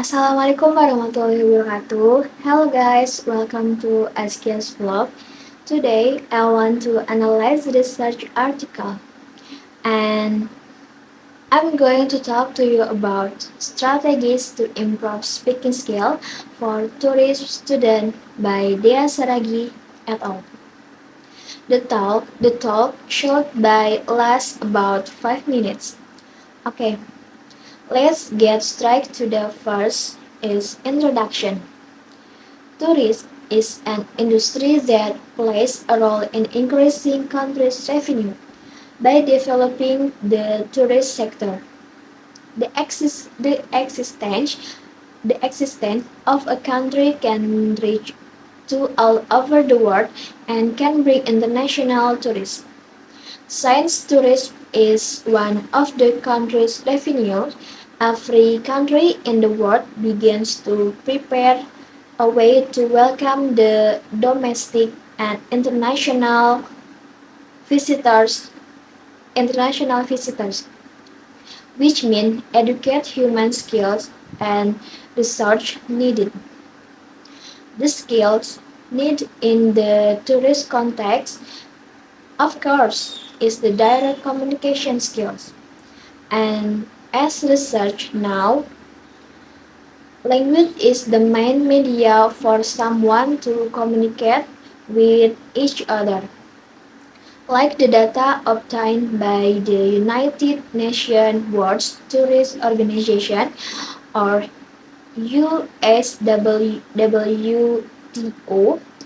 Assalamualaikum warahmatullahi wabarakatuh. Hello guys, welcome to SKS Vlog. Today I want to analyze the research article and I'm going to talk to you about strategies to improve speaking skill for tourist student by Dea Saragi et al. The talk should by last about 5 minutes. Okay, let's get straight to the first is introduction. Tourism is an industry that plays a role in increasing countries' revenue by developing the tourist sector. The existence of a country can reach to all over the world and can bring international tourists. Since tourism is one of the country's revenues, every country in the world begins to prepare a way to welcome the domestic and visitors, international visitors, which mean educate human skills and research needed. The skills needed in the tourist context, of course, is the direct communication skills. And as research now, language is the main media for someone to communicate with each other. Like the data obtained by the United Nations World Tourist Organization or USWTO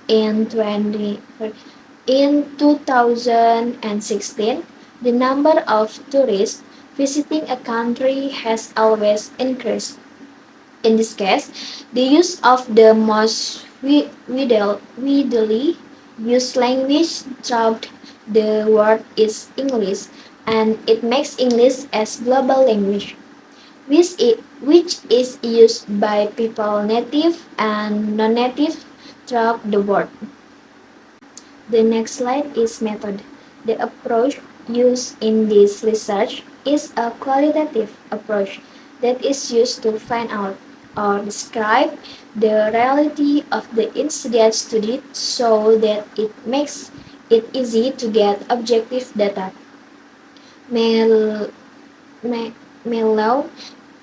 in 2016, the number of tourists visiting a country has always increased. In this case, the use of the most widely used language throughout the world is English, and it makes English as global language, which is used by people native and non-native throughout the world. The next slide is method. The approach used in this research is a qualitative approach that is used to find out or describe the reality of the incident studied so that it makes it easy to get objective data. Mel- Mellow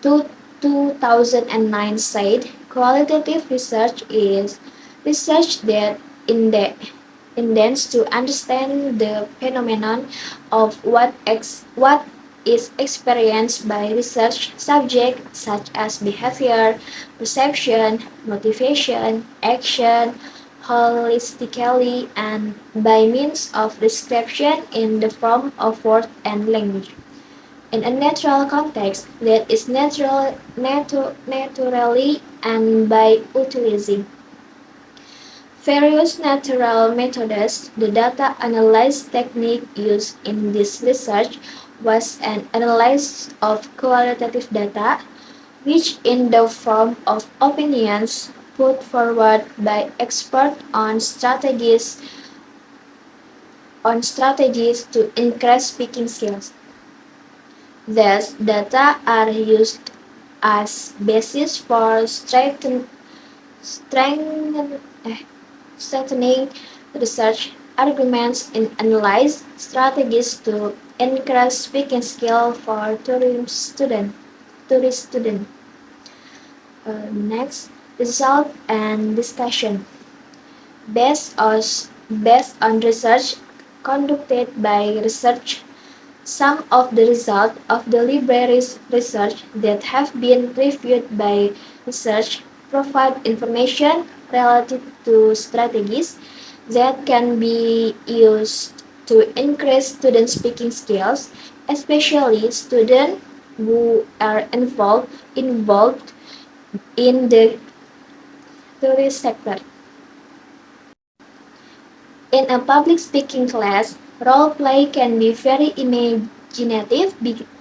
2009 said qualitative research is research that intends to understand the phenomenon of what is experienced by research subjects such as behavior, perception, motivation, action, holistically and by means of description in the form of word and language in a natural context that is naturally and by utilizing various natural methods. The data analysis technique used in this research was an analysis of qualitative data, which in the form of opinions put forward by experts on strategies to increase speaking skills. These data are used as basis for strengthening research arguments and analyze strategies to increase speaking skill for tourist student. Next, result and discussion. Based on, based on research conducted by research, some of the results of the library's research that have been reviewed by research provide information related to strategies that can be used to increase student speaking skills, especially students who are involved in the tourist sector. In a public speaking class, role play can be very imaginative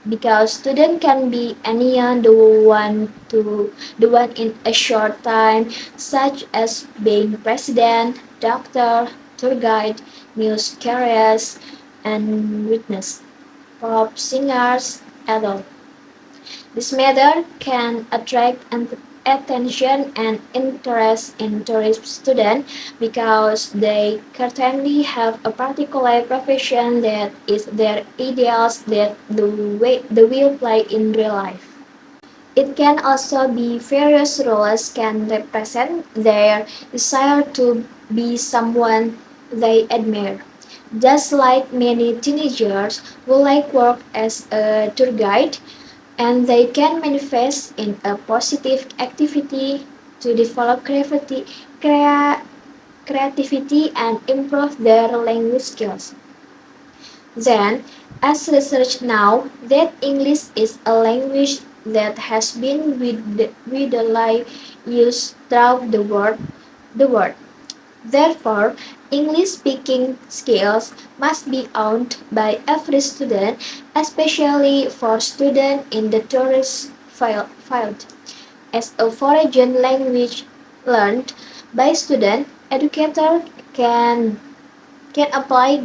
because students can be any the one in a short time, such as being president, doctor, tour guide, news carriers, and witness, pop singers, adult. This method can attract attention and interest in tourist students because they currently have a particular profession that is their ideals that the will play in real life. It can also be various roles can represent their desire to be someone they admire. Just like many teenagers who like work as a tour guide, and they can manifest in a positive activity to develop creativity and improve their language skills. Then, as research now that English is a language that has been widely used throughout the world. Therefore, English speaking skills must be owned by every student, especially for students in the tourist field. As a foreign language learned by student, educator can apply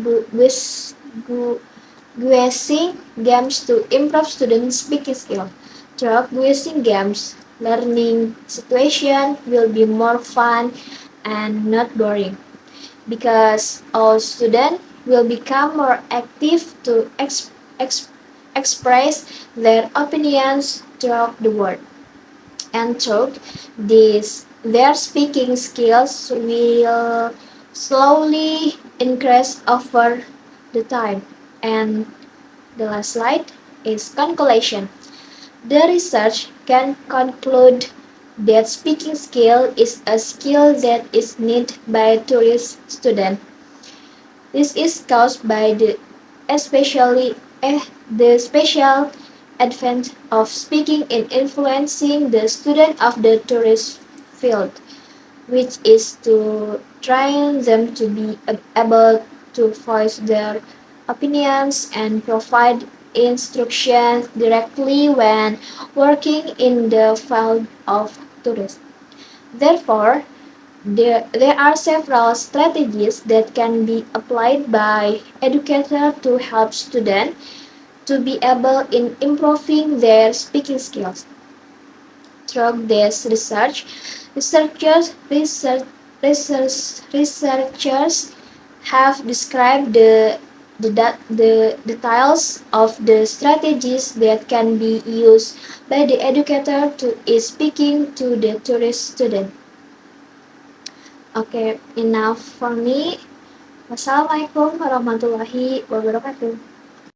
guessing games to improve students' speaking skills. Through guessing games, learning situation will be more fun and not boring because all students will become more active to express their opinions throughout the world. And third, their speaking skills will slowly increase over the time. And the last slide is conclusion. The research can conclude that speaking skill is a skill that is needed by tourist students. This is caused by especially the special advent of speaking in influencing the student of the tourist field, which is to train them to be able to voice their opinions and provide instructions directly when working in the field of tourism. Therefore, there are several strategies that can be applied by educators to help students to be able in improving their speaking skills. Through this researchers have described the details of the strategies that can be used by the educator to is speaking to the tourist student. Okay, enough for me. Wassalamualaikum warahmatullahi wabarakatuh.